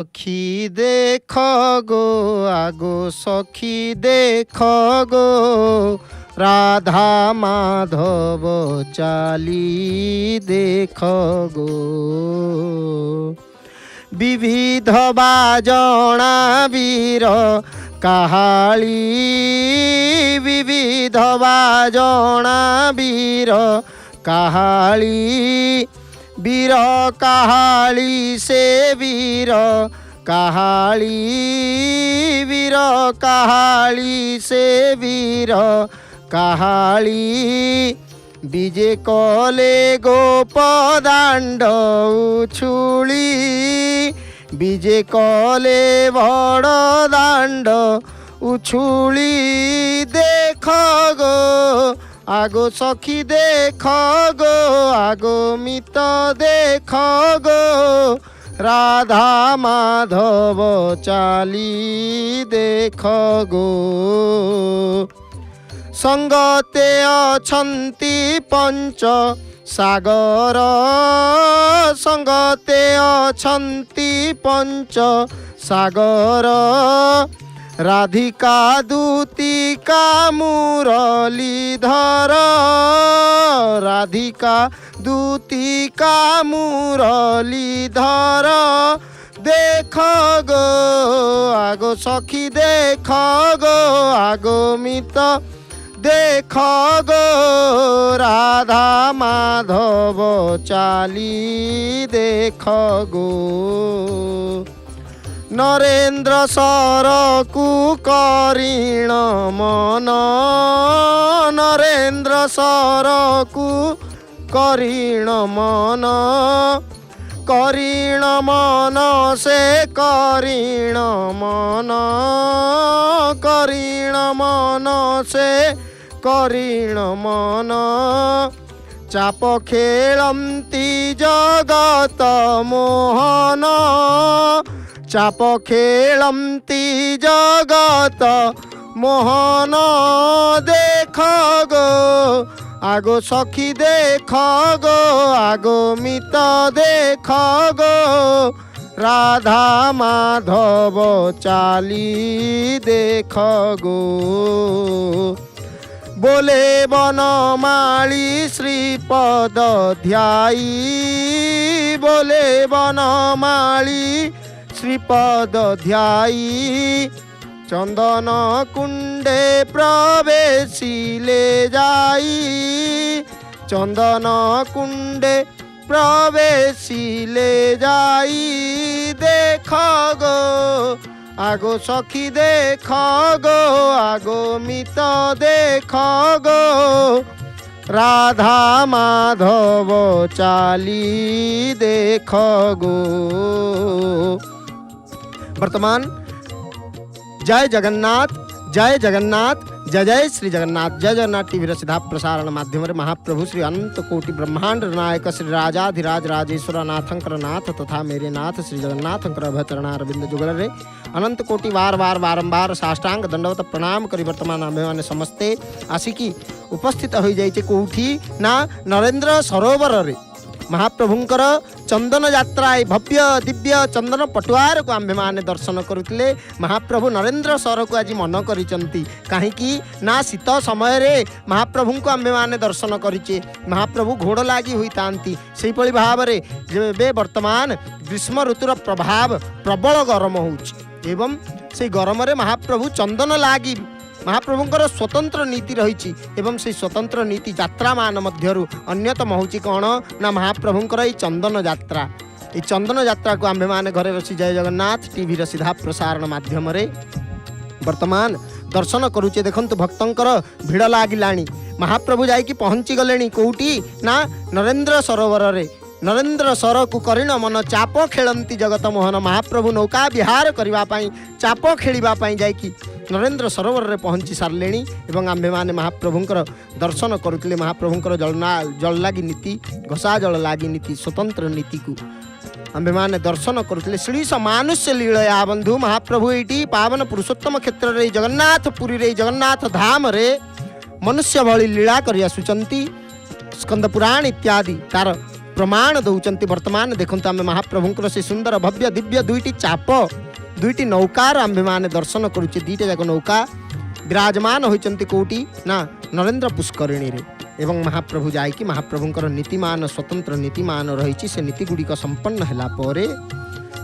सखी देख गो आगो सखी देख गो राधा माधव चाली देख गो विविध बाजणा वीर काहाली विविध बाजणा वीर काहाली वीर काहाली से वीर काहाली वीर काहाली से वीर काहाली विजे कले गोपदाण्ड उछुली विजे कले बड़ दाण्ड उछुली देख गो आगो सखी देख गो आगो मित देख गो राधा माधव चाली देख गो संगते अछंती पंच सागर संगते अछंती पंच सागर राधिका दूतिका मुरलीधर राधिका दूतिका मुरलीधर देख गो आगो सखी देख गो आगो मित देख गो राधा माधव चाली देख गो नरेन्द्र सरकु करीण मन नरेन्द्र सरकु करीण मन करीण मन से करीण मन करीण मन से करीण मन चाप खेलंती जगत मोहन चाप खेलंती जगत मोहन देख गो आगो सखी देख गो आगो मित देख गो राधा माधव चाली देख गो बोले बनमाली श्रीपद ध्याई बोले बनमाली श्रीपद ध्याई चंदन कुंडे प्रवेशिले जाई चंदन कुंडे प्रवेशिले जाई देख गो आगो सखी देख गो आगो मित देख गो राधा माधव चाली देख गो। वर्तमान जय जगन्नाथ जय जगन्नाथ जय जय श्री जगन्नाथ जय जगन्नाथ टीवी सीधा प्रसारण माध्यम महाप्रभु श्री अनंत कोटि ब्रह्मांड नायक श्री राजाधिराज राजेश्वर नाथंकर नाथ तथा मेरे नाथ श्री जगन्नाथंकर अभचरणारविंद जुगल रे अनंत कोटि वार वार बारंबार साष्टांग दंडवत प्रणाम करी वर्तमान आमे माने समस्ते आसिकी उपस्थित हो जाइए कोठी ना नरेंद्र सरोवर रे महाप्रभुंकर चंदन यात्रा भव्य दिव्य चंदन पटुआर को आम्भे माने दर्शन करुले महाप्रभु नरेंद्र सर को आज मन करिसंती काहेकि ना शीत समय रे महाप्रभु को आम्भे माने दर्शन करिचे महाप्रभु घोड़ लागी होई तांती सेही पळी भाव रे जेबे वर्तमान ग्रीष्म ऋतुर प्रभाव प्रबल गरम होउची एवं से गरम रे महाप्रभु चंदन लागी महाप्रभुंकर स्वतंत्र नीति रही एवं से स्वतंत्र नीति यात्रा मान मध्यरु अन्यतम होची कौन ना महाप्रभुंकर ई चंदन यात्रा ई चंदन यात्रा को आम्भे माने घरे बसी जय जगन्नाथ टीवी सीधा प्रसारण माध्यम रे वर्तमान दर्शन करुचे देखंतु भक्तंकर भिड़ लागिलाणी महाप्रभु जाइकी पहुंची गलेनी कोउटी ना नरेंद्र सरोवर रे नरेंद्र सर को करीण मन चाप खेलंती जगत मोहन महाप्रभु नौका विहार करबा पई चाप खेलिबा पई जाइकी नरेंद्र सरोवर रे पहुंची सारे एवं आम्भे माने महाप्रभुंकर दर्शन करुले महाप्रभुंकर जल लागी नीति घसा जल लागी नीति स्वतंत्र नीति को आम्भे माने दर्शन करुले श्रीश मानुष्य लीलया बंधु महाप्रभु एटी पावन पुरुषोत्तम क्षेत्र रे जगन्नाथपुरी रे जगन्नाथ धाम रे मनुष्य भली लीला करि आसुचंती स्कंद पुराण इत्यादि तार प्रमाण दौचंती। वर्तमान देखंतु आमे महाप्रभुंकर से सुंदर भव्य दिव्य दुईटी चाप दुईटी नौकार आम्भे माने दर्शन करुचे। दुईटा जाक नौका विराजमान होइचंती कोटी ना नरेंद्र पुष्करिणी रे। एवं महाप्रभु जायकि महाप्रभुंकर नीतिमान स्वतंत्र नीतिमान रही से नीति गुड़िक संपन्न होला परे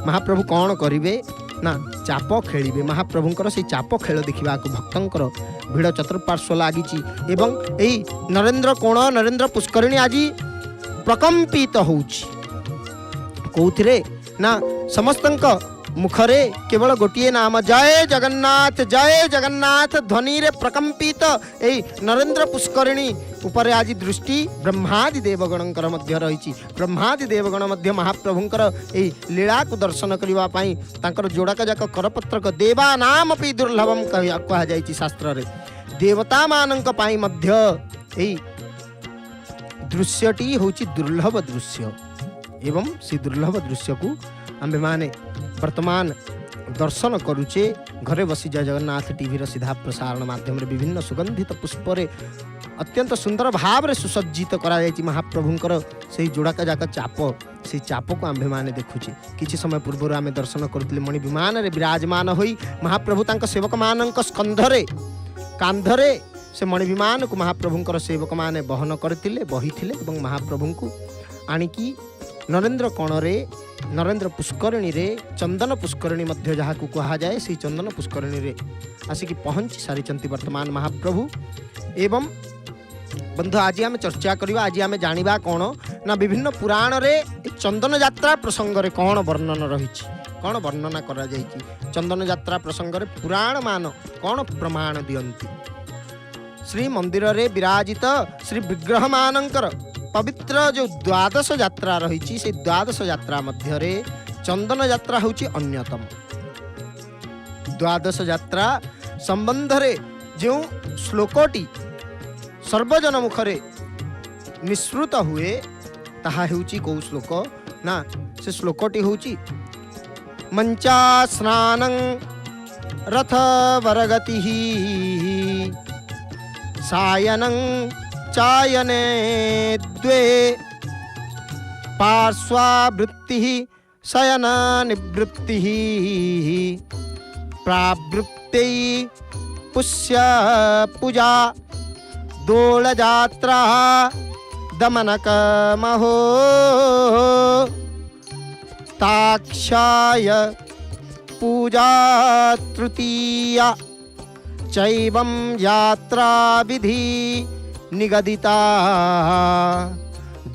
महाप्रभु कौन करिवे ना चाप खेलिबे। महाप्रभुंकर से चाप खेल देखा भक्तंकर भिड़ चतुर्पार्श्व लागिची। एवं एई नरेंद्र कोण नरेंद्र पुष्करिणी आज प्रकंपित होउची कोथिरे ना समस्तंक मुखरे केवल गोटिए नाम जय जगन्नाथ ध्वनि रे प्रकंपित एई नरेंद्र पुष्करिणी ऊपर आज दृष्टि ब्रह्मादि देवगणंकर मध्य रही। ब्रह्मादि देवगण मध्य महाप्रभुंकर एई लीला को दर्शन करबा पई तांकर जोड़ाक जाक करपत्रक देवानामपि दुर्लभम कहा जायछि शास्त्र रे। देवता मानंक पई मध्य एई दृश्यटी होची दुर्लभ दृश्य। एवं से दुर्लभ दृश्य को आम्भे माने वर्तमान दर्शन करुचे। घरे बसी जय जगन्नाथ टीवी सीधा प्रसारण माध्यम रे विभिन्न सुगंधित पुष्परे अत्यंत सुंदर भाव रे सुसज्जित करा जायछि महाप्रभुंकर से जोड़ाक जाक चाप। से चाप को आम्भे माने देखुचे। किछि समय पूर्व आमे दर्शन करथिले मणि विमान रे विराजमान होई महाप्रभु तांक सेवक मानंक स्कंधरे कांधरे से मणि विमान को महाप्रभुंकर सेवक माने बहन करथिले बहिथिले एवं महाप्रभुंकु आनिकी नरेंद्र कोणरे नरेंद्र पुष्करिणी रे चंदन पुष्करिणी मध्य जहाँ को कहा जाए से चंदन पुष्करिणी रे आसिकी पहुँची सारी वर्तमान महाप्रभु। एवं बंधु आज आम चर्चा करवा आज आम जानिबा कौन ना विभिन्न पुराण रे चंदन यात्रा प्रसंग रे कौन वर्णन रही कौन वर्णना करा जायछि। चंदन यात्रा प्रसंग रे पुराण मान कौन प्रमाण दियंती। श्री मंदिर रे विराजित श्री विग्रह मानंकर पवित्र जो द्वादश यात्रा रही से द्वादश यात्रा मध्य रे चंदन यात्रा होची अन्यतम। द्वादश यात्रा संबंध रे जो श्लोकटी सर्वजन मुखरे निश्रुत हुए ताहा हेउची को श्लोक ना से श्लोकटी होची मंचा स्नानं रथ वरगतिः सायनं चायने द्वे पार्श्वावृत्तिः शयन निवृत्तिः प्रावृत्ति पुष्य पूजा दोलजात्रा दमनक महो ताक्षाय पूजा तृतीया चैवं यात्रा विधि निगदिता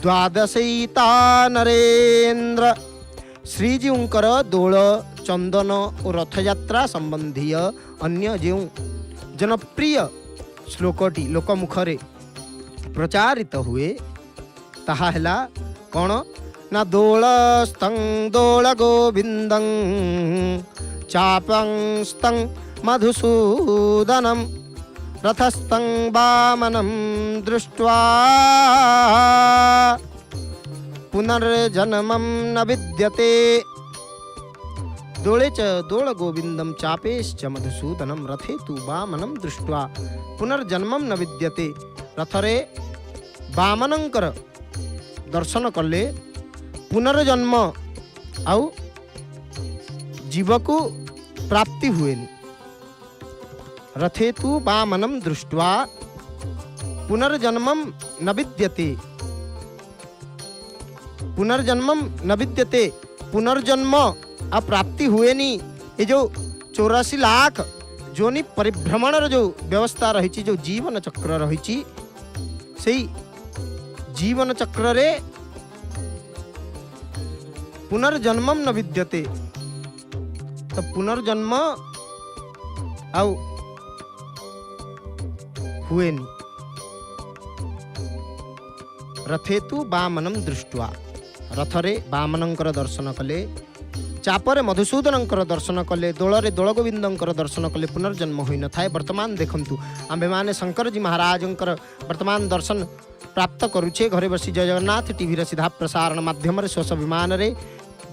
द्वादशैता नरेंद्र। श्रीजीउंकर दोल चंदन और रथ यात्रा संबंधीय अन्य जो जनप्रिय श्लोकटी लोकमुखरे प्रचारित हुए ताहा हेला कौन ना दोलस्तं दोल गोविंदं चापंस्तं मधुसूदनं रथस्तं वामनं दृष्ट्वा पुनर्जन्मं न विद्यते। दोले च दोल गोविंदम चापेश्च मधुसूदनम रथे तु वामनं दृष्ट्वा पुनर्जन्मं न विद्यते। रथरे वामनंकर दर्शन कले पुनर्जन्म आउ जीवकु प्राप्ति हुएनि। रथे तु वामनं दृष्ट्वा पुनर्जन्मं न विद्यते। पुनर्जन्मं न विद्यते पुनर्जन्म अप्राप्ति हुएनि। ये जो 84 लाख जोनि परिभ्रमण जो व्यवस्था रही जो जीवन चक्र रही से जीवन चक्र रे पुनर्जन्मं न विद्यते। तो पुनर्जन्म आउ हुएनि। रथे तु वामनं दृष्ट्वा रथरे वामनंकर दर्शन कले चापरे मधुसूदनंकर दर्शन कले दोलरे दोल गोविंदंकर दर्शन कले पुनर्जन्म होई न थाए। वर्तमान देखंतु आम्भे माने शंकर जी महाराजंकर वर्तमान दर्शन प्राप्त करुछे। घरे बसी जय जगन्नाथ टीवी रे सीधा प्रसारण माध्यम रे स्वस विमान रे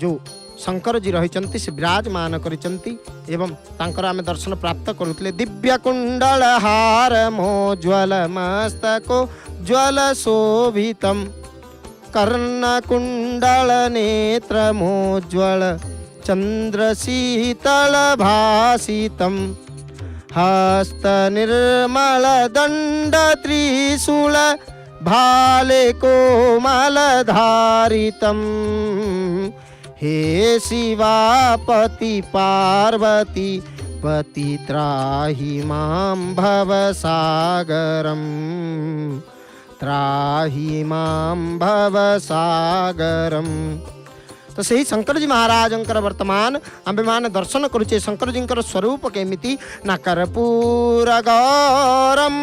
जो शंकर जी रहिचंती से विराजमान करिचंती एवं तांकर आमे दर्शन प्राप्त करुतले। दिव्य कुंडल हार मोज्वल मस्तको ज्वल शोभितम कर्णकुण्डल नेत्रमोज्ज्वल चन्द्रशीतल भासितं हस्तनिर्मल दण्ड त्रिशूल भाले कोमलधारितं हे शिवापति पार्वती पति त्राहि मां भवसागरं त्राहि मां भवसागरं। तो सही शंकर जी महाराजंकर वर्तमान आंबेमान दर्शन करुचे शंकर जींकर स्वरूप केमिति ना कर्पूर गौरम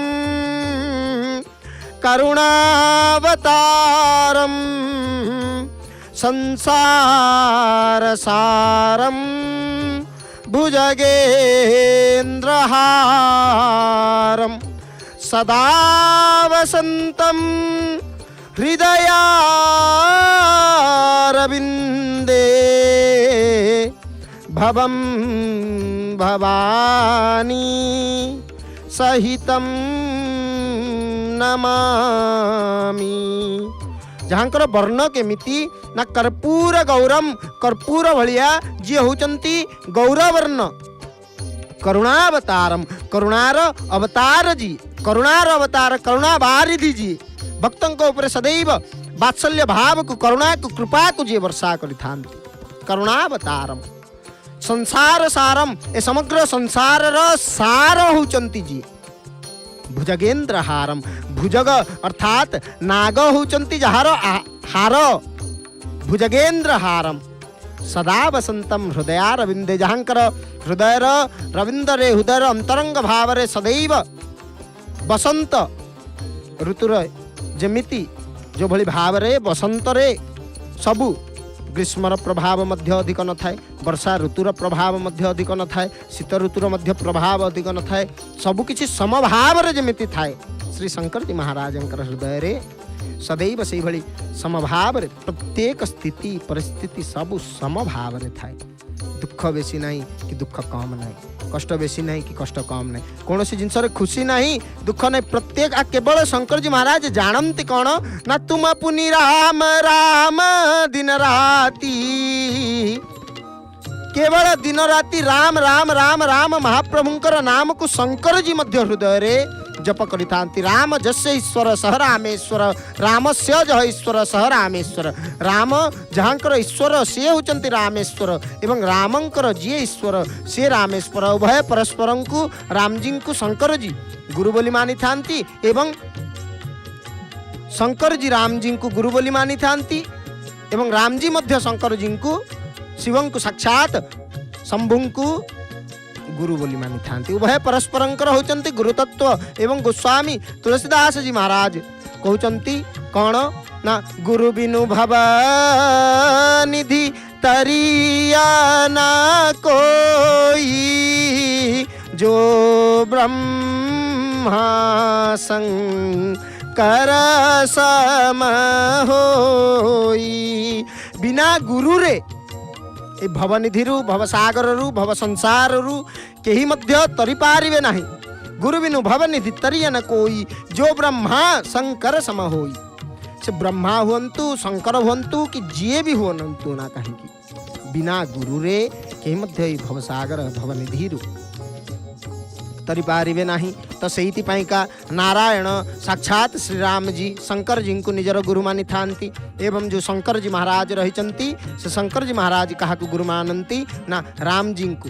करुणावतारम संसार सारम भुजगेन्द्रहारम सदा वसंतम हृदयारविन्दे भवं भवानी सहितं नमामि। जहाँकर वर्ण केमिति ना कर्पूर गौरम कर्पूर भलिया जी होचंती गौरवर्ण करुणावतारम करुणार अवतार जी करुणार अवतार करुणावारिधि जी भक्तों ऊपर सदैव वात्सल्य भाव को करुणा को कृपा को जी वर्षा करि करुणावतारम संसार सारम ए समग्र संसार सार होचंती जी भुजगेन्द्र हारम भुजग अर्थात नाग होचंती जहार हार भुजगेन्द्र हारम सदा वसंतम हृदयारविंदे जहाँकर हृदय रविंदरे हृदय अंतरंग भाव रे सदैव बसंत ऋतुर जमिति जो भली भाव रे बसंत रे सबु ग्रीष्मर प्रभाव मध्य अधिक न थाए वर्षा ऋतुर प्रभाव मध्य अधिक न थाए शीत ऋतुर मध्य प्रभाव अधिक न थाए सबु किछि समभाव रे जमिति थाए श्री शंकर जी महाराजंकर हृदय रे सदैव से भली समभाव रे प्रत्येक स्थिति परिस्थिति सबु समभाव रे थाए दुख बेसी नहीं कि दुख कम नहीं कष्ट बेसी नहीं कि कष्ट कम नहीं कौन सी जिनस खुशी नहीं दुख नहीं प्रत्येक केवल शंकर जी महाराज जानती कौन ना तुम पुनि राम राम दिन राती केवल दिन राति राम राम राम राम महाप्रभुंकर नाम को शंकर जी मध्य हृदय रे जप करिथांती राम जस्य ईश्वर सह रामेश्वर रामस्य जह ईश्वर सह रामेश्वर राम जहाँकर ईश्वर सी होचंती रामेश्वर एवं रामंकर जी ईश्वर सी रामेश्वर उभय परस्परं को राम जी को शंकर जी गुरु बोली मानी थांती एवं शंकर जी राम जी को गुरु बोली मानी थांती एवं राम जी मध्य शंकर जी को शिवं को साक्षात शंभु को गुरु बोली मानी थांती उभय परस्परंकर होचंती गुरुतत्व एवं गोस्वामी तुलसीदास जी महाराज कहउचंती कौन ना गुरु बिनु भव निधि तरिया ना कोई जो ब्रह्मा शंकर सम होई बिना गुरु रे ए भवनिधि भवसागर भव संसार केही मध्य तरी पारिबे नाही गुरु बिनु भवनिधि तरिय न कोई जो ब्रह्मा शंकर सम होई से ब्रह्मा हुअंतु शंकर हुअंतु कि जिए भी हुअंतु ना कहीं बिना गुरु रे केही मध्य भवसागर भवनिधि तरी पारिबे नाही तो सेहिति पाई का नारायण साक्षात श्री राम जी शंकर जी को निजर गुरु मानी थांती एवं जो शंकर जी महाराज रहिचंती से शंकर जी महाराज कहा को गुरु मानंती ना राम जी को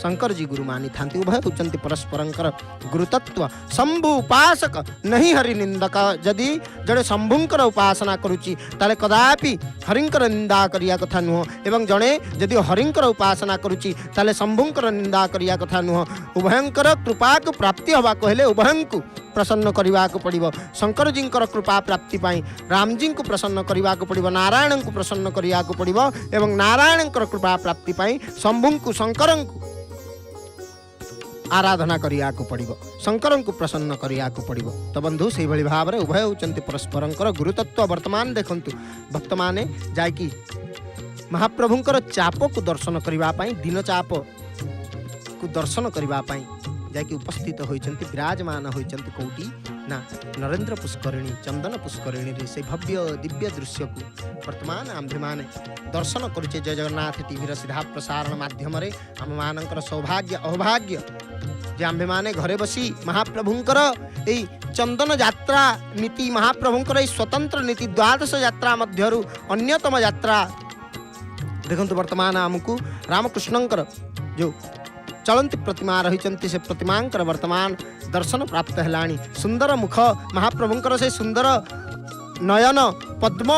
शंकर जी गुरु मानी थांती उभय उच्चंती परस्परंकर गुरुतत्व शंभु उपासक नहीं हरि निंदक जदि जड़े शंभुंकर उपासना करुची ताले कदापि हरिंकर निंदा करिया कथा नुह एवं जड़े जदि हरिंकर उपासना करुची ताले शंभुंकर निंदा करिया कथा नुह उभयंकर कृपा को प्राप्ति हवा कहले उभयंकु प्रसन्न करने को पड़ो शंकर जी कृपा प्राप्ति पाई राम जी को प्रसन्न करने को पड़ो नारायण को प्रसन्न करने को पड़ो एवं नारायण कृपा प्राप्ति पाई शंभु को शंकर को आराधना करिया को पड़ो शंकर को प्रसन्न करिया को पड़ो तो बंधु से भाई भाव में उभय होचंती परस्परंकर गुरुतत्व वर्तमान देखंतु भक्त माने जाकी महाप्रभुंकर चाप को दर्शन करने दिन चाप को दर्शन करने जाकि उपस्थित होइचंती विराजमान होइचंती कोटी ना नरेंद्र पुष्करिणी चंदन पुष्करिणी रे से भव्य दिव्य दृश्य को वर्तमान आम्भे माने दर्शन करुचे जय जगन्नाथ टीवी सीधा प्रसारण माध्यम आम मानकर सौभाग्य अभाग्य जे आम्भे माने घरे बसी महाप्रभुंकर ए चंदन यात्रा नीति महाप्रभुंकर ए स्वतंत्र नीति द्वादश यात्रा मध्यरु अन्यतम यात्रा देखंतु वर्तमान आमको रामकृष्णंकर जो चलंती प्रतिमा रही से प्रतिमांकर वर्तमान दर्शन प्राप्त है। सुंदर मुख महाप्रभुंकर से सुंदर नयन पद्म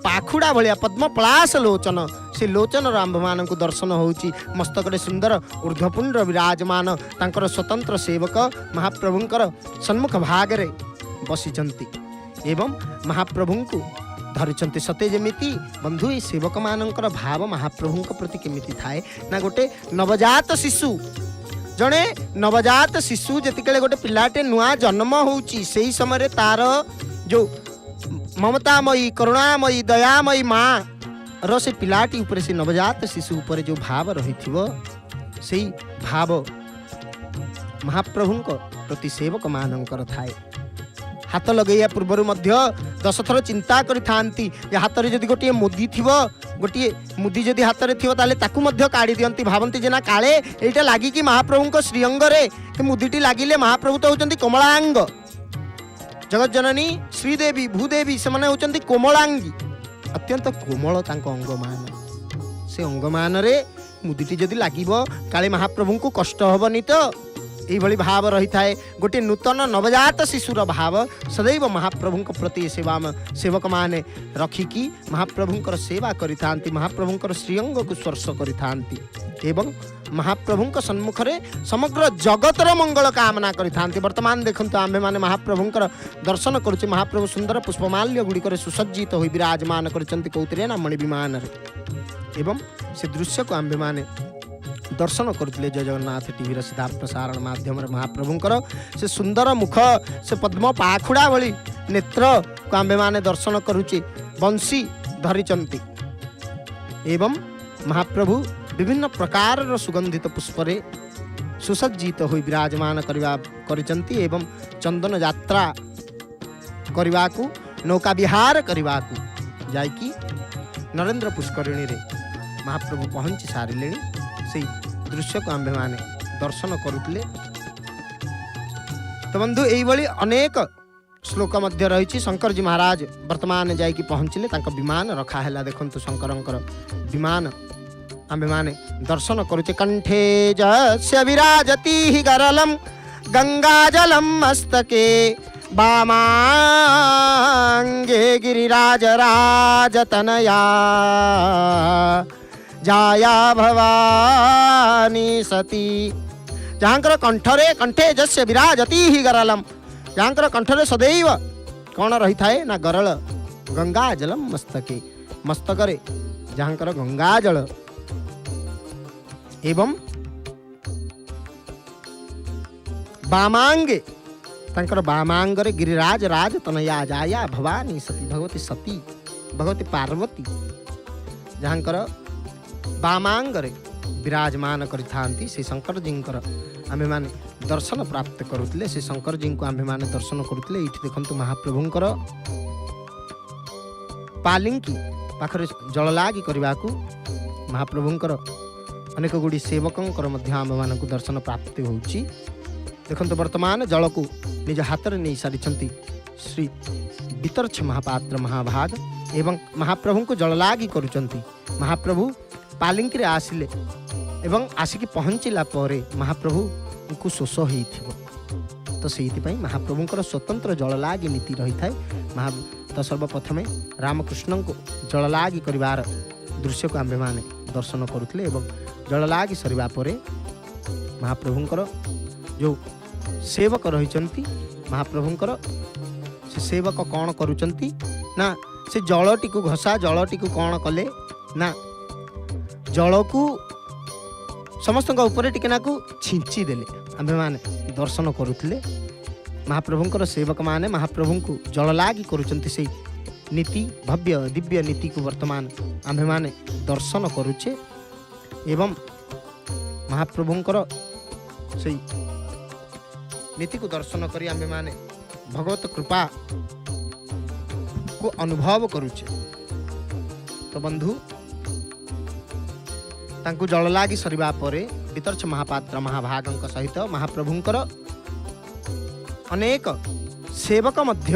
पाखुड़ा भाया पद्म पलाश लोचन से लोचन आंभ मान दर्शन होची मस्तक सुंदर ऊर्ध्वपुंड विराजमान तांकर स्वतंत्र सेवक महाप्रभुंकर सन्मुख भागरे बसिचंती एवं महाप्रभु को धरिचंती सते जेमिति बंधु ए सेवक मानकर भाव महाप्रभु प्रति केमिति थाए ना गोटे नवजात शिशु जड़े नवजात शिशु जिते गोटे पिलाटे नुआ जन्म होची से समय तार जो ममतामयी करुणामयी दयामयी माँ रो से पिलाटी ऊपर से नवजात शिशु ऊपर जो भाव रही से भाव महाप्रभु प्रति सेवक मानकर थाए। हाथ लगैया पूर्वर मध्य 10 थर चिंता करि हाथ में जदि गोटे मुदी थी गोटे मुदी जदि हाथ में थी ताकू मध्य काढ़ी दियंती भावंती जे ना काले एटा लागिकी महाप्रभु श्रीअंगरे मुदीटी लगिले महाप्रभु तो होचंती कोमलांग जगत जननी श्रीदेवी भूदेवी से माने होचंती कोमलांगी अत्यंत कोमल तांको अंगमान से अंगमान रे मुदीटी जदि लागिबो काले महाप्रभु को कष्ट हबनी तो यही भाव रही थाए गोटे नूतन नवजात शिशुर भाव सदैव महाप्रभु प्रति सेवा सेवक माने रखिकी महाप्रभुंकर सेवा करि थांती महाप्रभुंकर श्रीअंग को स्पर्श करि थांती एवं महाप्रभुंक सन्मुखरे समग्र जगतर मंगल कामना करि थांती। वर्तमान देखंतु आम्भे माने महाप्रभुंकर दर्शन करुचे महाप्रभु सुंदर पुष्पमाल्य गुड़िकर सुसज्जित होई विराजमान करिसंती कौतिरे ना मणि विमान एवं से दृश्य को आम्भे माने दर्शन करते जय जगन्नाथ टीवी सीधा प्रसारण माध्यम महाप्रभुंकर से सुंदर मुख से पद्म पाखुड़ा भली नेत्र को आम्भे माने दर्शन करुचे बंशी धरिचंती एवं महाप्रभु विभिन्न प्रकार सुगंधित पुष्परे सुसज्जित होई विराजमान करिचंती एवं चंदन यात्रा करने को नौका विहार करने को जाइकी नरेंद्र पुष्करिणी रे महाप्रभु पहुंची सारे से दृश्य को आम्भे माने दर्शन करुले। तो बंधु यही अनेक श्लोक मध्य रही शंकर जी महाराज वर्तमान जाइकी पहुँचले विमान रखा है देखंतु शंकरंकर विमान आम्भे माने दर्शन करुचे कंठे जस्य विराजति हि गरलम गंगाजलम मस्तके वामांगे गिरिराज राजतनया जाया भवानी सती जहाँकर कंठे जस्य विराजति हि गरलम जहाँकर कंठरे सदैव कौन रही थाए ना गरल गंगाजलम मस्तके मस्तकरे जहाँकर गंगाजल एवं वामांगे तांकर वामांगरे गिरिराज राज तनया जाया भवानी सती भगवती पार्वती जहाँकर वामांगरे विराजमान करिथांती से शंकर जींकर आम्भे माने दर्शन प्राप्त करुतले से शंकर जी को आम्भे माने दर्शन करुतले। इठी देखंतु महाप्रभुंकर पालिंकी पाखरे जल लागी करबाकू महाप्रभुंकर अनेक गुड़ी सेवकंकर मध्य आम्भे मानकु दर्शन प्राप्ति होउची। देखंतु वर्तमान जल को निज हाथ में नहीं सारी श्री वितर्छ महापात्र महाभाग एवं महाप्रभु को जल लागी करुचंती। महाप्रभु पालिंकी रे आसिले एवं आसिकी पहुँचला परे महाप्रभु को शोष होइथिबो तो सेहिथिपई महाप्रभुंकर स्वतंत्र जल लागी नीति रही थाए। तो सर्वप्रथमे रामकृष्ण को जल लागी करिवार दृश्य को आम्भे माने दर्शन करुतले एवं जल लागी सरिबा परे महाप्रभुंकर जो सेवक रहिचंती महाप्रभुंकर से सेवक कौन करुचंती ना से जलटी को घसा जलटी को कौन कले ना जल को समस्त ऊपर टिकेनाकू छिंची देले आम्भे माने दर्शन करुतले। महाप्रभुंकर सेवक माने महाप्रभु को जल लागी करुचंती से नीति भव्य दिव्य नीति को वर्तमान आम्भे माने दर्शन करुचे एवं महाप्रभुंकर से नीति को दर्शन करी आम्भे माने भगवत कृपा को अनुभव करुचे। तो बंधु तांकु जल लागी सरिबा परे वितर्छ महापात्र महाभागंक सहित महाप्रभुंकर अनेक सेवक मध्य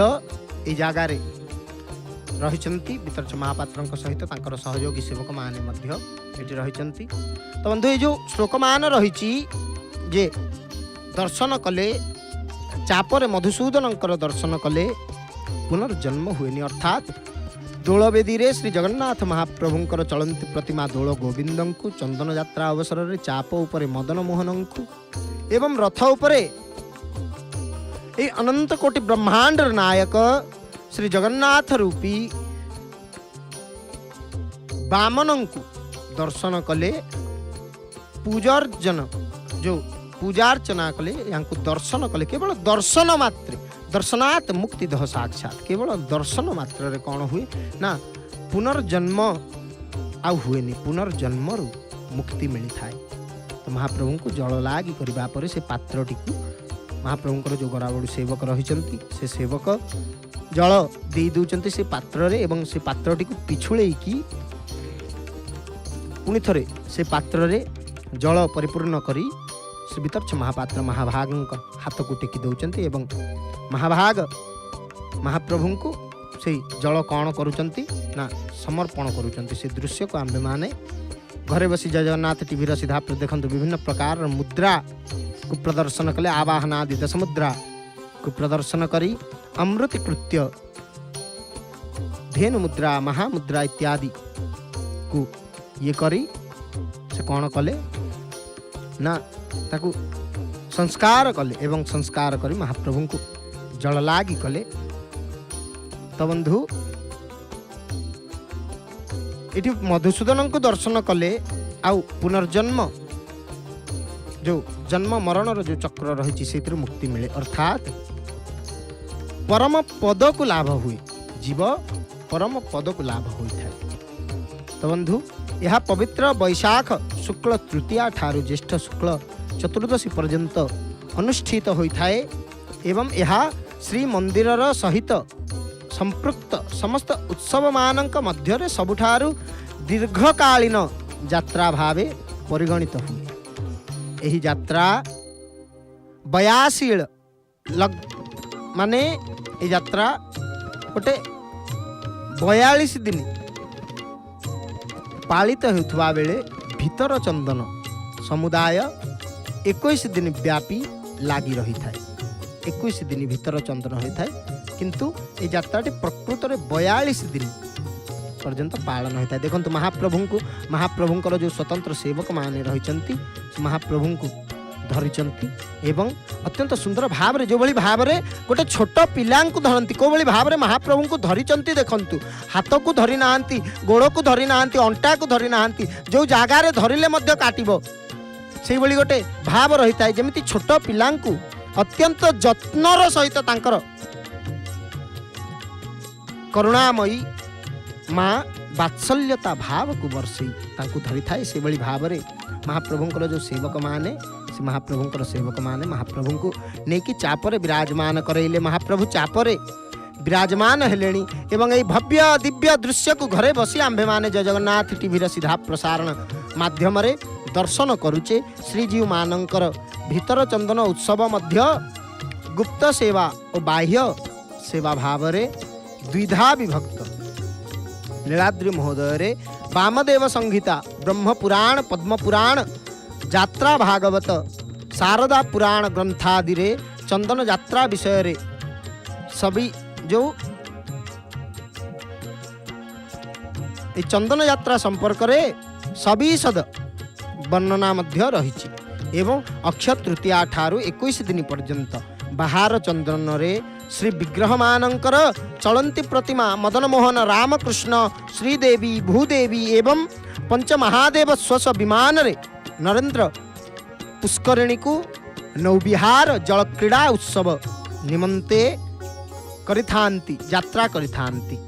ए जागारे रहिचंती। वितर्छ महापात्रंक सहित तांकर सहयोगी सेवक माने मध्य एठी रहिचंती। तो बंधु ये जो श्लोक मान रहिची जे दर्शन कले चापरे मधुसूदनंकर दर्शन कले पुनर्जन्म हुएनी, अर्थात दोलवेदी रे श्री जगन्नाथ महाप्रभुंकर चलंती प्रतिमा दोल गोविंदंकु चंदन यात्रा अवसर रे चाप उपरे मदन मोहनंकु एवं रथ उपरे ए अनंत कोटि ब्रह्मांड नायक श्री जगन्नाथ रूपी वामनंकु दर्शन कले पूजर्जन जो पूजार्चना कले यांकु दर्शन कले केवल दर्शन मात्र दर्शनात् मुक्ति दह साक्षात केवल दर्शन मात्र रे कौन हुए ना पुनर्जन्म आ हुएनी, पुनर्जन्म रु मुक्ति मिली थाए। तो महाप्रभु को जल लागी करबा परे से पात्रटी को महाप्रभुंकर जो गराबड़ू सेवक रहिचंती से सेवक जल दे दउचंती से पात्र रे एवं से पात्रटी को पिछुळेई की पुनि थरे से पात्र रे जल परिपूर्ण करी श्री वितर्छ महापात्र महाभागंक हाथ को टेकी दउचंती एवं महाभाग महाप्रभु को से जल कौन करुचंती ना समर्पण करुचंती। से दृश्य को आम्भे माने घरे बसी जय जगन्नाथ टीवी सीधा देखंतु विभिन्न प्रकार मुद्रा को प्रदर्शन कले आवाहन आदि 10 मुद्रा को प्रदर्शन करी अमृत कृत्य धेनु मुद्रा महामुद्रा इत्यादि को ये करी से कौन कले ना ताकू संस्कार कले एवं संस्कार करी महाप्रभु को जल लागी कले। तो बंधु इठी मधुसूदन को दर्शन कले आउ पुनर्जन्म जो जन्म मरण जो चक्र रही से मुक्ति मिले, अर्थात परम पद को लाभ हुए, जीव परम पद को लाभ होता है। तो बंधु यह पवित्र वैशाख शुक्ल तृतीया ठारू ज्येष्ठ शुक्ल चतुर्दशी पर्यंत अनुष्ठित होता है एवं यह श्री मंदिर सहित संपृक्त समस्त उत्सव मानक मध्य सबुठारु दीर्घकालीन यात्रा भावे परिगणित हुए। यही यात्रा 82 माने ये यात्रा गोटे 42 दिन पालित होता बेले भीतर चंदन समुदाय 21 दिन व्यापी लागी रही था। 21 दिन भीतर चंदन होता है किंतु ये यात्राटी प्रकृत में 42 दिन पर्यंत पालन होता है। देखो महाप्रभुंकर जो स्वतंत्र सेवक माने रही महाप्रभु को धरिचंती एवं अत्यंत सुंदर भाव रे जो भली भाव रे गोटे छोट पिला को धरती को भली भाव रे महाप्रभु को धरिचंती। देखंतु हाथ को धरि नांती, गोड़ को धरि नांती, अंटा को धरि नांती, जो जागा रे धरिले मध्य काटिबो से भली गोटे भाव रही था। जेमिति छोट पिला को अत्यंत जत्नर सहित तांकर करुणामयी माँ वात्सल्यता भाव को वर्षई तांको धरी थाए से भली भाव रे महाप्रभुंकर जो सेवक माने से महाप्रभुंकर सेवक माने महाप्रभु को नेकी चापरे विराजमान करैले। महाप्रभु चापरे विराजमान हेलेनी एवं यही भव्य दिव्य दृश्य को घरे बसी आंभे माने जय जगन्नाथ टीवी सीधा प्रसारण माध्यम रे दर्शन करुचे। श्रीजीव मानंकर भीतर चंदन उत्सव मध्य गुप्त सेवा और बाह्य सेवा भाव रे द्विधा विभक्त। लीलाद्रि महोदय रे वामदेव संहिता, ब्रह्म पुराण, पद्म पुराण, यात्रा भागवत, शारदा पुराण ग्रंथादि रे चंदन यात्रा विषय रे सभी जो चंदन यात्रा संपर्क रे सभी सद वर्णना मध्य रही एवं अक्षय तृतीया ठारू 21 दिन पर्यंत बाहर चंदन रे श्री विग्रह मानंकर चलंती प्रतिमा मदन मोहन, रामकृष्ण, श्रीदेवी, भूदेवी एवं पंच महादेव स्वस विमान रे नरेंद्र पुष्करिणी को नौविहार जल क्रीड़ा उत्सव निमंते करिथांती यात्रा करिथांती।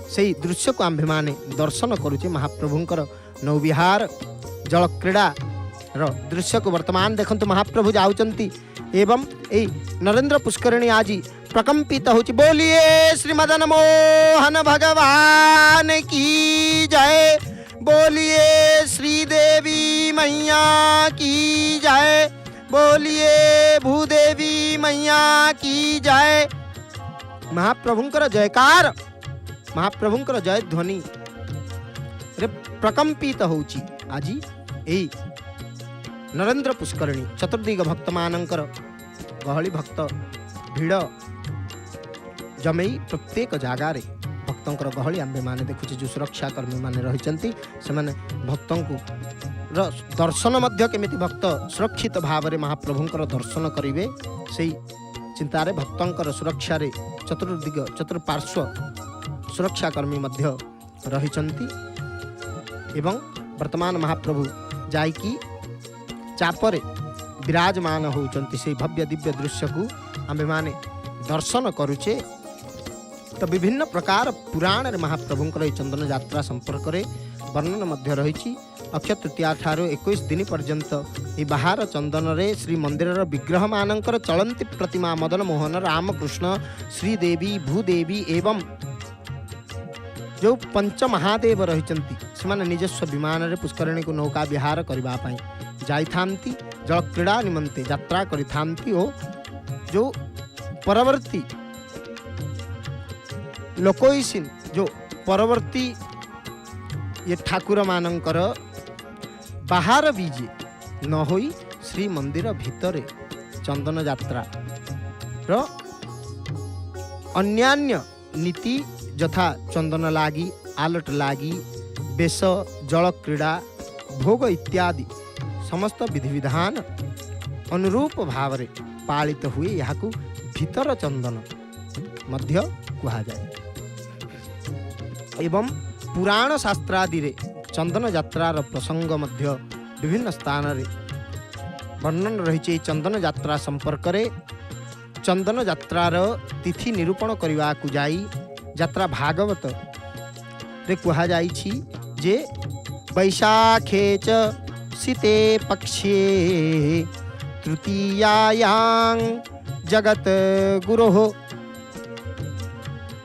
सही दृश्य को आंभे माने दर्शन करुचे। महाप्रभुंकर नौविहार जल क्रीड़ा रो दृश्य को वर्तमान देखंतु महाप्रभु जाउचंती एवं ए नरेंद्र पुष्करिणी आजी प्रकंपित होची। बोलिए श्री मदन मोहन भगवान की जय, बोलिए श्री देवी मैया की जय, बोलिए भूदेवी मैया की जय। महाप्रभुंकर जयकार, महाप्रभुंकर जय ध्वनि रे प्रकंपित होची। आजी एई नरेंद्र पुष्करिणी चतुर्दिग भक्त मानकर गहली भक्त भिड़ जमई प्रत्येक जगार भक्तंकर गहली आंबे माने देखुचे। जो सुरक्षाकर्मी माने रहिचंती सेमाने भक्तंकु दर्शन मध्य केमिति भक्त सुरक्षित भाव में महाप्रभुंकर दर्शन करिवे सेई चिंतारे भक्तंकर सुरक्षा रे चतुर्दिग चतुर्पार्श्व सुरक्षाकर्मी मध्य रहिचंती। एवं वर्तमान महाप्रभु जाइकी चापरे विराजमान होउचंती। से भव्य दिव्य दृश्य को आम्भे माने दर्शन करुचे। तो विभिन्न प्रकार पुराण रे महाप्रभुंकर चंदन यात्रा संपर्क रे वर्णन मध्य रही। अक्षय तृतीया ठारू 21 दिन पर्यंत ये बाहर चंदन रे श्री मंदिर विग्रह मानकर चलंती प्रतिमा मदन मोहन रामकृष्ण श्रीदेवी भूदेवी एवं जो पंच महादेव रही से निजस्व विमान रे पुष्करिणी को नौका विहार करने जाइथांती, जल क्रीड़ा निमंते यात्रा करिथांती। ओ जो परवर्ती लोकोइसिन जो परवर्ती ये ठाकुर मानकर बाहर बीजे न होई श्री मंदिर भितरे चंदन यात्रा रो अन्यान्य नीति यथा चंदन लागी, आलट लागी, बेश, जल क्रीड़ा, भोग इत्यादि समस्त विधि विधान अनुरूप भाव रे पालित हुए। यहाँ को भीतर चंदन मध्य कहा जाए। एवं पुराण शास्त्रादि रे चंदन यात्रार प्रसंग मध्य विभिन्न स्थान रे वर्णन रही। चंदन यात्रा संपर्क रे चंदन यात्रार तिथि निरूपण करने को जाई यात्रा भागवत रे कहा जाइछि जे वैशाखे च शीते पक्षे तृतीयायां जगत गुरोः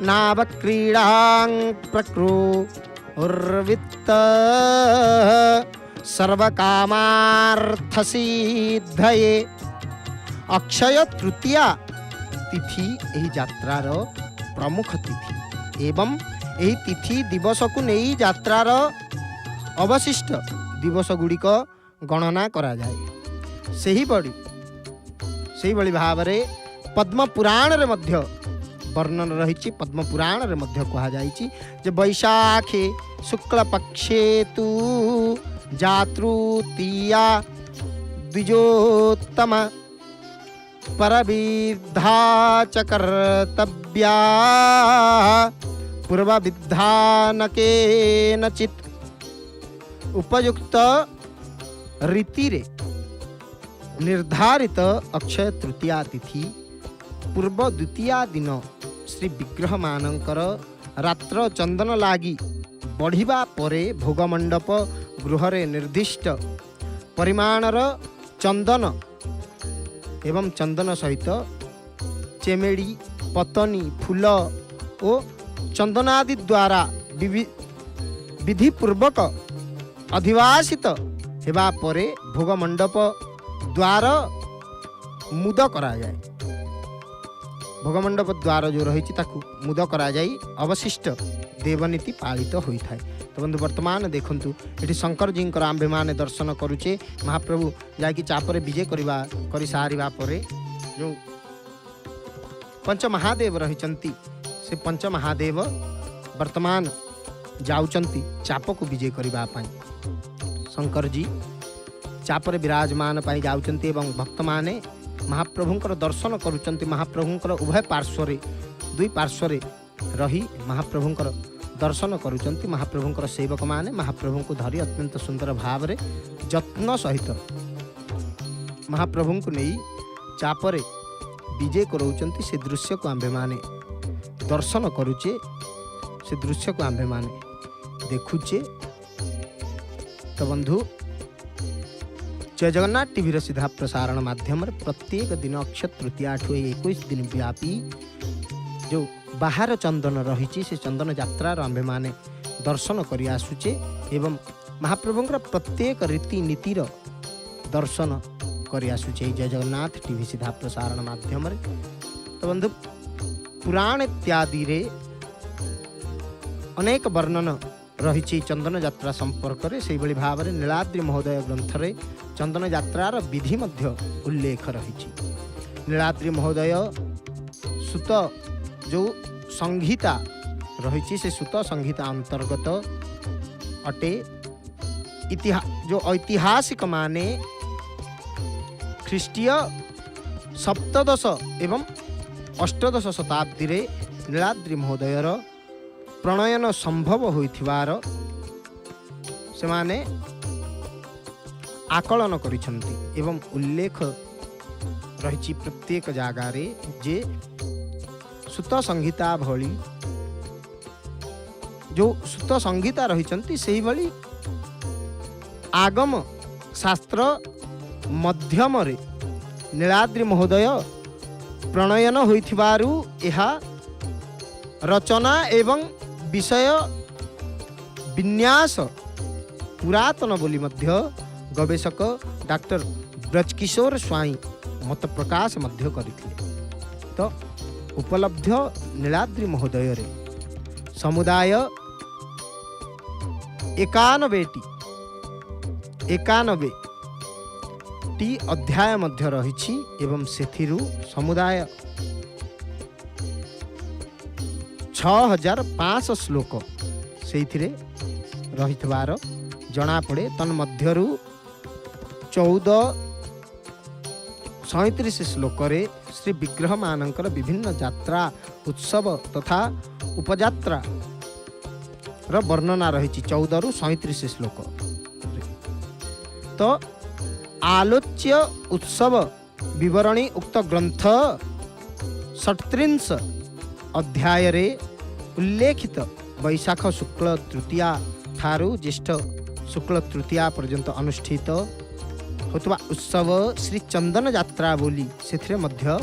नावक्रीडां प्रकृर्वित्त सर्वकामार्थसिद्धये। अक्षय तृतीया तिथि यही यात्रार प्रमुख तिथि एवं यही तिथि दिवस को नहीं यात्रार अवशिष्ट दिवस गुड़िक गणना करा जाए। सही बड़ी भाव रे पद्म पुराण रे मध्य वर्णन रही। पद्म पुराण रे मध्य कहा जाइछि जे वैशाखे शुक्ल पक्षे तु जातृतीया द्विजोत्तम परविद्धा च कर्तव्या पूर्वविधानकेनचित्। उपयुक्त रीति रे निर्धारित अक्षय तृतीया तिथि पूर्व द्वितीया दिन श्री विग्रह मानकर रात्र चंदन लागी बढ़िबा परे भोगमंडप गृह रे निर्दिष्ट परिमाणर चंदन एवं चंदन सहित चेमेड़ी, पतनी, फूल और चंदनादि द्वारा विधिपूर्वक अधिवासित हेबा परे भोगमंडप द्वार मुद करा जाए। भोगमंडप द्वार जो रही मुद करा जाई अवशिष्ट देवनीति पालित होता है। तो बंधु वर्तमान देखंतु ये शंकर जी आंबे माने दर्शन करुचे। महाप्रभु जाकि चापरे विजय कर सारिबा परे जो पंच महादेव रहिचंती से पंच महादेव वर्तमान जाउचंती चाप को विजय करबा पाई। शंकर जी चापरे विराजमान पाई जाउचंती एवं भक्त माने महाप्रभुंकर दर्शन करुचंती। महाप्रभुंकर उभय पार्श्वरे दुई पार्श्वरे रही महाप्रभुंकर दर्शन करुचंती। महाप्रभुंकर सेवक माने महाप्रभु को धरी अत्यंत सुंदर भाव रे जत्न सहित महाप्रभु को नहीं चापरे विजय करौचंती। से दृश्य को आंबे माने दर्शन करुचे, से दृश्य को आंबे माने देखुचे। तो बंधु जय जगन्नाथ टीवी सीधा प्रसारण माध्यम प्रत्येक दिन अक्षय तृतीया 21 दिन व्यापी जो बाहर चंदन रही से चंदन यात्रार आंभे माने दर्शन कर आसुचे एवं महाप्रभुंर प्रत्येक रीतिनीतिर दर्शन कर आसुचे जय जगन्नाथ टीवी सीधा प्रसारण माध्यम। तो बंधु पुराण इत्यादि रे अनेक वर्णन रही चंदन यात्रा संपर्क में से भाव में नीलाद्रि महोदय ग्रंथ रे चंदन यात्रार विधि मध्य उल्लेख रही। नीलाद्रि महोदय सुत जो संहिता रही से सुत संहिता अंतर्गत अटे। जो ऐतिहासिक माने ख्रीष्टीय सप्तदश एवं अष्टदश शताब्दी रे नीलाद्रि महोदयर प्रणयन संभव होइथिवार से माने आकलन करिसंती एवं उल्लेख रही प्रत्येक जगार जे सुत संहिता भली जो सुत संहिता रही से भली आगम शास्त्र मध्यम रे नीलाद्रि महोदय प्रणयन होइथिबारु एहा रचना एवं विषय विन्यास पुरातन बोली मध्य गवेषक डॉक्टर ब्रजकिशोर स्वाई मत प्रकाश मध्य करथिले। तो उपलब्ध नीलाद्रि महोदय रे समुदाय 91 टी अध्याय मध्य रही एवं सेथिरु समुदाय 6500 श्लोक से रही जना पड़े। तन्मध्यरु 1437 श्लोक रे श्री विग्रह मानकर विभिन्न यात्रा उत्सव तथा उपयात्रा वर्णना रही 14 रु 37 श्लोक। तो आलोच्य उत्सव विवरणी उक्त ग्रंथ 37 अध्याय रे उल्लेखित वैशाख शुक्ल तृतीया ठारू ज्येष्ठ शुक्ल तृतीया पर्यंत अनुष्ठित होतबा उत्सव श्री चंदन यात्रा बोली से मध्य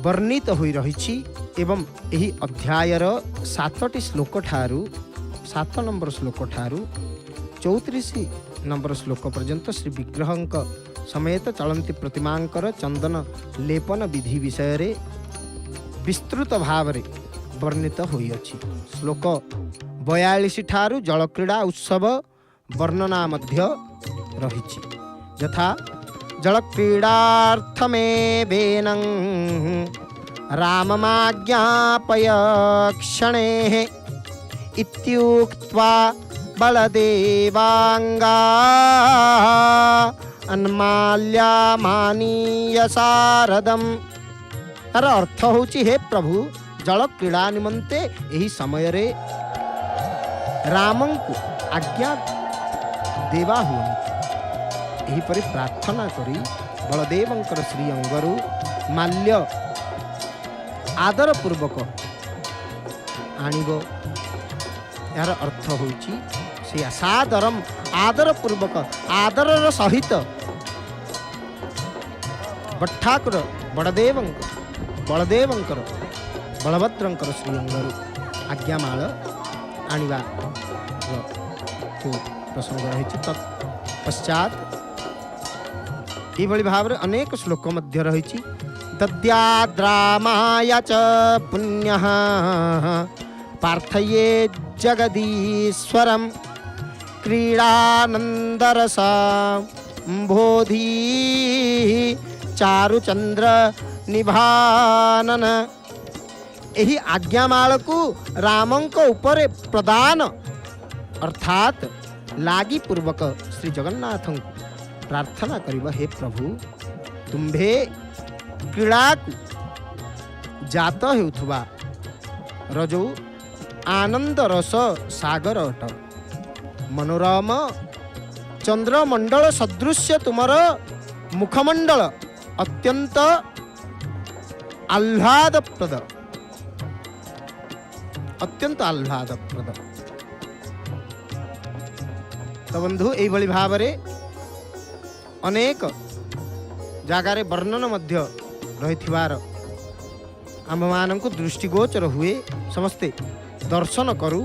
वर्णित होई रही एवं यही अध्यायर 7 श्लोक ठारू 7 नंबर श्लोक ठारू 34 नंबर श्लोक पर्यंत श्री विग्रहंक समेत चलंती प्रतिमांकर चंदन लेपन विधि विषय रे विस्तृत भाव रे वर्णित होई अछि। श्लोक 42 ठारू जलक्रीड़ा उत्सव वर्णना मध्य रही यथा जलक्रीडार्थमे वेनं राममाज्ञापय क्षणे इत्युक्त्वा बलदेवांगा अन्माल्यामानीय सारदम। तार अर्थ होची हे प्रभु जल क्रीड़ा निमंते यही समय रे रामं को आज्ञा देवा हुआ यही परि प्रार्थना करी बलदेवंकर श्री अंगरु माल्य आदर पूर्वक आनिबो। यार अर्थ होची से सादरम आदर पूर्वक आदरर सहित बठाकुर बलदेवंकर बलभद्रंकर श्रीअंगरु आज्ञामाल आनिबा प्रसंग रही। तत्पश्चात ये भाव में अनेक श्लोक मध्य रही दद्याद्रामाय च पुण्यः पार्थये जगदीश्वरं क्रीडानंदरसा बोधि चारुचंद्र निभानन। यही आज्ञामाल को रामंक उपरे प्रदान अर्थात लागी पूर्वक श्री जगन्नाथ प्रार्थना करिब हे प्रभु तुम्भे क्रीड़ा जात हेउथुबा रजो आनंद रस सागर अट मनोरम चंद्रमंडल सदृश्य तुमर मुखमंडल अत्यंत आह्लादप्रद तो बंधु यही भाव में अनेक जगार वर्णन मध्य रहिथिबार आमମାନଙ୍କୁ दृष्टिगोचर हुए समस्ते दर्शन करू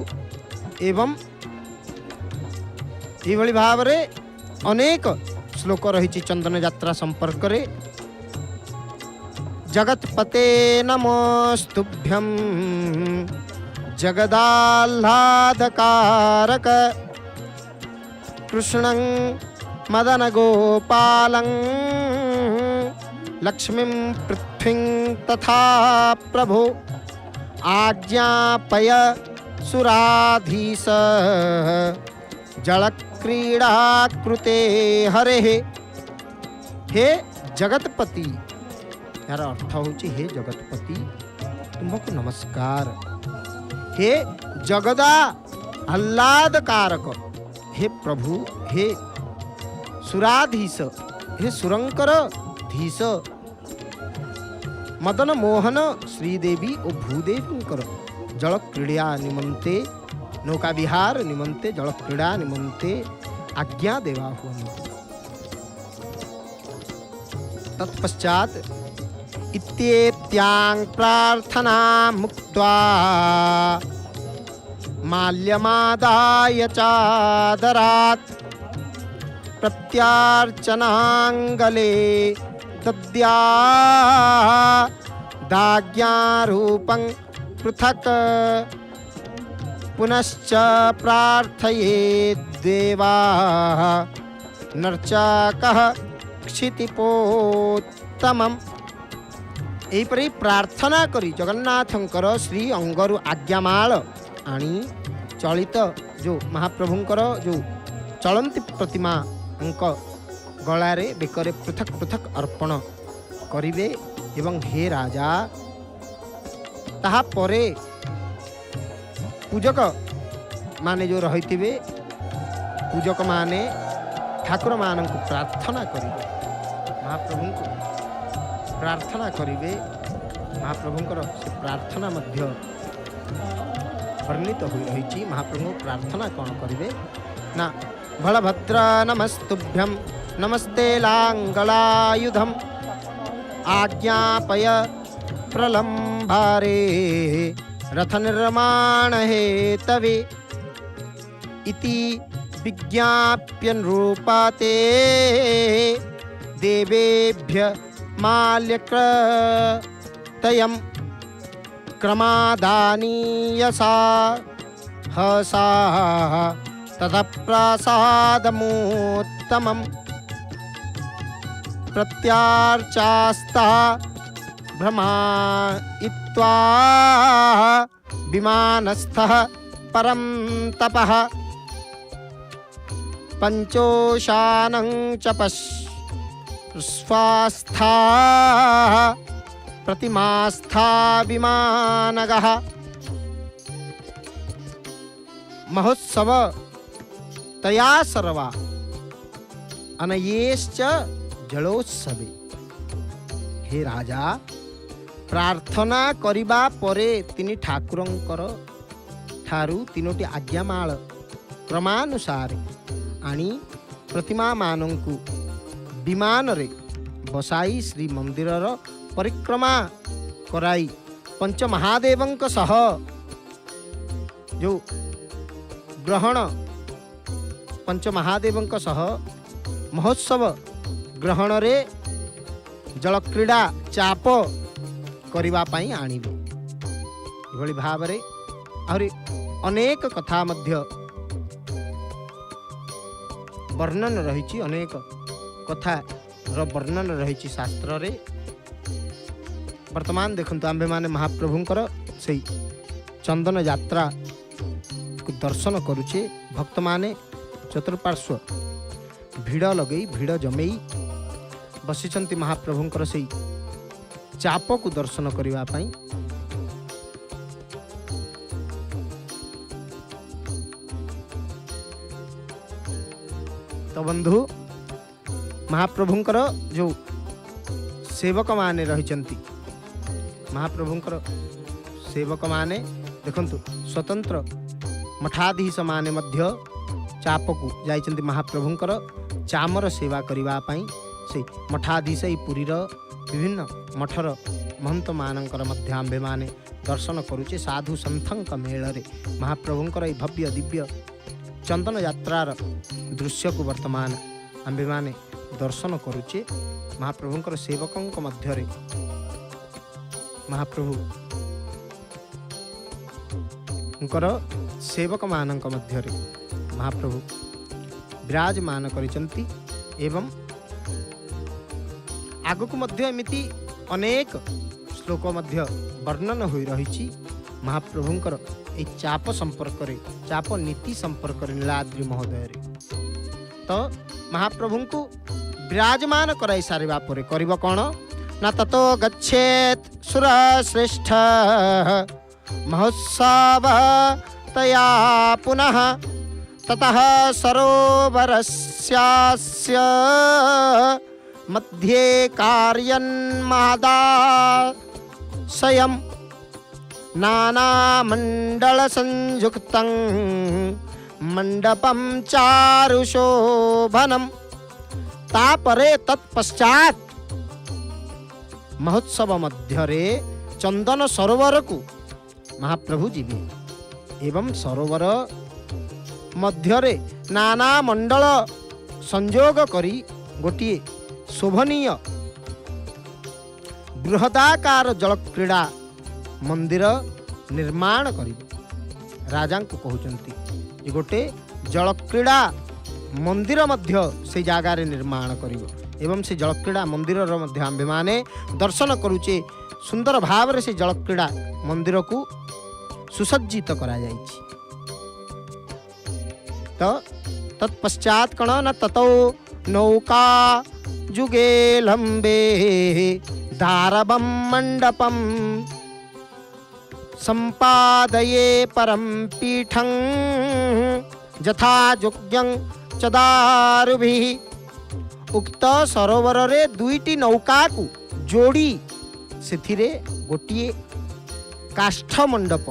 एवं एभଳି भावरे अनेक श्लोक रही चंदन यात्रा संपर्क रे जगतपते नमोस्तुभ्यं जगदाह्लादकारक कृष्णं मदन गोपालं लक्ष्मीं पृथ्वीं तथा प्रभो आज्ञापय सुराधीश जलक्रीड़ा कृते हरे हे जगतपति। यार अर्थ होची हे जगतपति तुमको नमस्कार। हे जगदा आह्लादकारक हे प्रभु हे सुराधीश हे सुरंकर धीश मदन मोहन श्रीदेवी और भूदेवी जल क्रीड़ा निमंते नौका विहार निमंते जल क्रीड़ा निमंते आज्ञा देवा हुआ। तत्पश्चात इत्येत्यां प्रार्थना मुक्त्वा माल्यमादाय चादरात् प्रत्यार्चनांगले तद्या दाज्ञारूपं पृथक् पुनश्च प्रार्थये देवाः नर्चकः क्षितिपोत्तमम्। एहिपरि प्रार्थना करी जगन्नाथंकर श्री अंगरु आज्ञामाल आनी चलित जो महाप्रभुंकर जो चलंती प्रतिमा अंक गलारे बेकरे पृथक पृथक अर्पण करिवे एवं हे राजा ताहा परे पूजक माने जो रहिथिबे पूजक माने ठाकुर मानंकु प्रार्थना करिवे महाप्रभुंकु प्रार्थना करिवे। महाप्रभुंकर से प्रार्थना मध्य वर्णित हो रही। महाप्रभु प्रार्थना कौन करिवे ना बलभद्र नमस्तुभ्यं नमस्ते लांगलायुधम आज्ञापय प्रलंबारे रथ निर्माण हेतवे इति विज्ञाप्य नृपाते देवेभ्य माल्यकृतयं क्रमादानीयसा हसा ततः प्रसादमुत्तमं प्रत्यार्चास्ता भ्रमायित्वा विमानस्थः परं तपः पंचोशानं च स्वास्था प्रतिमास्था विमानगः महोत्सव तया सर्वा अनयेश्च जलोत्सवे। हे राजा प्रार्थना करिबा परे तिनि ठाकुरंकर ठारू तीनोटी आज्ञामाल क्रमानुसार आनी प्रतिमा मानंकु विमान रे बसाई श्री मंदिरर परिक्रमा कराई पंच महादेवंक सह जो ग्रहण पंच महादेवंक सह महोत्सव ग्रहण रे जल क्रीड़ा चाप करिबा पाई आनिबे। एभली भावरे आहुरी अनेक कथा मध्य वर्णन रही। अनेक कथा वर्णन रही शास्त्र रे। वर्तमान देखंतु आंबे माने महाप्रभुंकर से चंदन यात्रा को दर्शन करुचे। भक्त माने चतुर्पार्श्व भिड़ लगे भिड़ जमेई बसिचंती महाप्रभुंकर से चाप को दर्शन करने पाई। तो बंधु महाप्रभुंकर जो सेवक माने रहिचंती महाप्रभुंकर सेवक माने देखंतु स्वतंत्र मठाधीश माने मध्य चाप को जाइचंती महाप्रभुंकर चामर सेवा करिवा पई से मठाधीश पुरीर विभिन्न मठर महंत मानकर मध्य आंबे माने दर्शन करुचे। साधु संथंक मेलरे महाप्रभुंकर ए भव्य दिव्य चंदन यात्रार दृश्य को वर्तमान आंबे माने दर्शन करुचे। महाप्रभुंकर सेवकंक मध्यरे महाप्रभु सेवक मानक मध्यरे महाप्रभु विराजमान करिसंती एवं आगकु मध्य एमिति अनेक श्लोक मध्य वर्णन होई रहिछि। महाप्रभुंकर ए चाप संपर्क रे चाप नीति संपर्क रे नीलाद्रि महोदय रे तो महाप्रभुंकु विराजमान कराई सारिबा परे करिब कोन ना ततो गच्छेत सुर श्रेष्ठ महोत्सव तया पुनः ततः सरोवरस्यास्य मध्ये कार्यन्मादाशयम् नानामण्डलसंयुक्तं मण्डपं चारुशोभनम्। तापरे तत्पश्चात महोत्सव मध्यरे चंदन सरोवर को महाप्रभु जीवे एवं सरोवर मध्यरे नाना मंडल संयोग करी गोटिए शोभनीय बृहदाकार जल क्रीड़ा मंदिर निर्माण करिवे। राजा को कहउचंती गोटे जल क्रीड़ा मंदिर मध्य से जगह रे निर्माण करिवो एवं से जल क्रीड़ा मंदिर मध्य आंबे माने दर्शन करुचे। सुंदर भाव रे से जल क्रीड़ा मंदिर को सुसज्जित करा जाइछि। तो तत्पश्चात कण न ततो नौका जुगे लंबे दारबम मंडपम संपादये परम पीठं यथा योग्यं चदारुभिः। उक्त सरोवर रे दुईटी नौका को जोड़ी सेथिरे गोटिए काष्ठ मंडप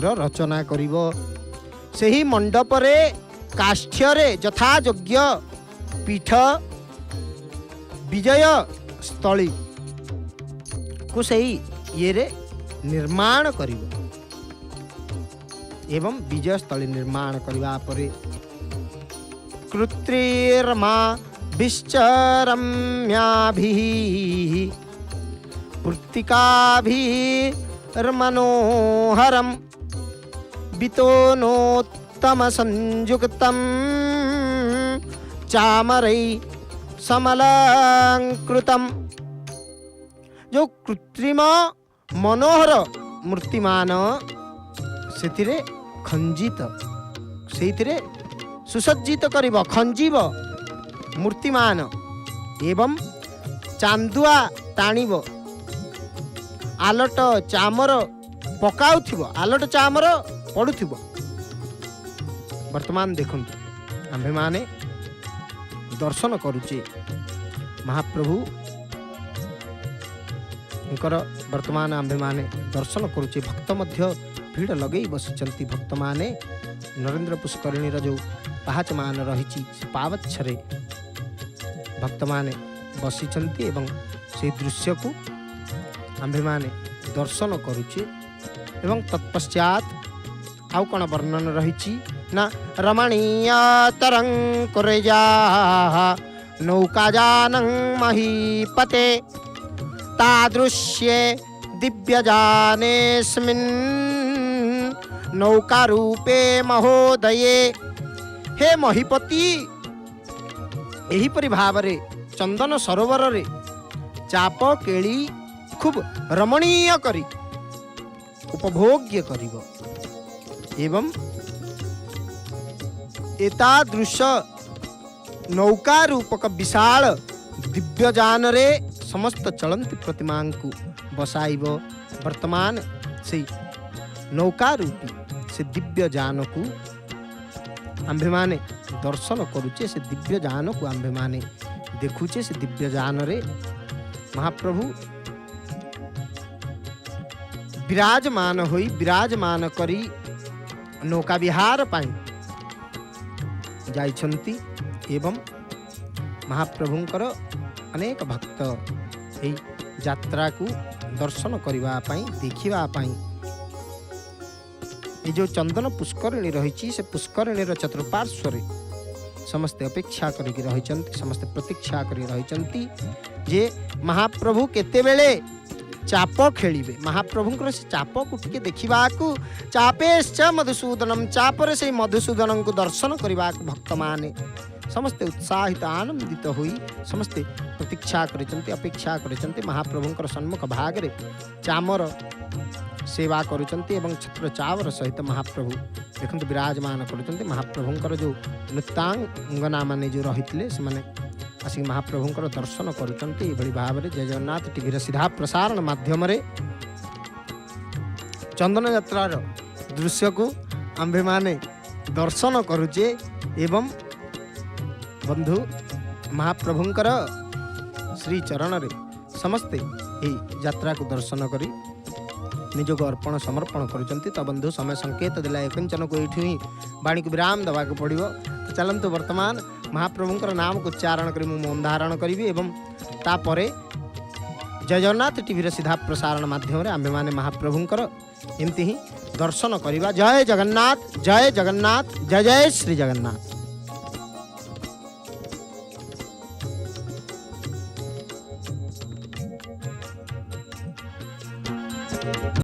रो रचना करिवो। सेही मंडप रे काष्ठ्य रे यथा योग्य पीठ विजय स्थली को सही ये रे निर्माण करिवो एवं विजय स्थली निर्माण करबा परे कृत्रिर्मा विश्चरम्याभिः पूर्तिकाभिर्मनोहरं वितोनोत्तम संयुक्तं चामरै समलंकृतम। जो कृत्रिम मनोहर मूर्तिमान सेतिरे खंजित सेतिरे सुसज्जित करिब खंजीब मूर्तिमान एवं चांदुआ टाणिब आलट चामर पकाउथिबो आलट चामर पडुथिबो। वर्तमान देखंतु आम्भे माने दर्शन करुचे महाप्रभु वर्तमान आम्भे माने दर्शन करुचे। भक्त मध्य भीड़ लगे बसिचंती। भक्त माने नरेंद्र पुष्करिणी जो पाहाच मान रही पावच्छरे भक्त माने बसिचंती एवं से दृश्य को आम्भे माने दर्शन करुचे। एवं तत्पश्चात आउ कौन वर्णन रही ना रमणीय तरंकुरेजा नौकाजानं महीपते तादृश्ये दिव्यजानेस्मिन् नौकारूपे महोदये। हे महीपति एहिपरि भावरे चंदन सरोवर रे चाप केली खूब रमणीय करी उपभोग्य करिब एवं एतादृश नौका रूपक विशाल दिव्यजान रे समस्त चलंती प्रतिमा को बसाइब। वर्तमान से नौका रूपी से दिव्य जान को आम्भे माने दर्शन करुचे। से दिव्य जान को आम्भे माने देखुचे। से दिव्य जान रे महाप्रभु विराजमान होई विराजमान करी नौका विहार पाई जाइछंती एवं महाप्रभुंकर अनेक भक्त यही यात्रा को दर्शन करबा पई देखिबा पई ये जो चंदन पुष्करिणी रही से पुष्करिणी चतुर्पार्श्व समस्ते अपेक्षा करके रही समस्ते प्रतीक्षा कर रही जे महाप्रभु केतेबेले चाप खेलिबे महाप्रभुंकर से चाप को टिके देखा चापेश्च मधुसूदनम चापर से मधुसूदन को दर्शन करने को भक्त माने समस्ते उत्साहित आनंदित हुई समस्ते प्रतीक्षा करते अपेक्षा करते महाप्रभुंकर सन्मुख भाग चामर सेवा करुचंती एवं छत्र चावर सहित महाप्रभु देखते विराजमान करुचंती महाप्रभुंकर जो नृत्यांगना माने जो रही से आसिक महाप्रभुंकर दर्शन करुचंती एभली भाव में जय जगन्नाथ टीवी सीधा प्रसारण माध्यम चंदन यात्रार दृश्य को आंभे माने दर्शन करुचे एवं बंधु महाप्रभुंकर श्री चरण रे समस्ते यही यात्रा को दर्शन करी निज को अर्पण समर्पण करुचंती तो बंधु समय संकेत दिला एकंचन को ये वाणी को विराम देवा पड़ो तो चलतु वर्तमान महाप्रभुंकर नाम को उच्चारण कर मौन धारण करी एवं तापरे जय जगन्नाथ टीवी सीधा प्रसारण माध्यम आम्भे माने महाप्रभुंकर एमती ही दर्शन करवा जय जगन्नाथ जय जगन्नाथ जय जय श्री जगन्नाथ।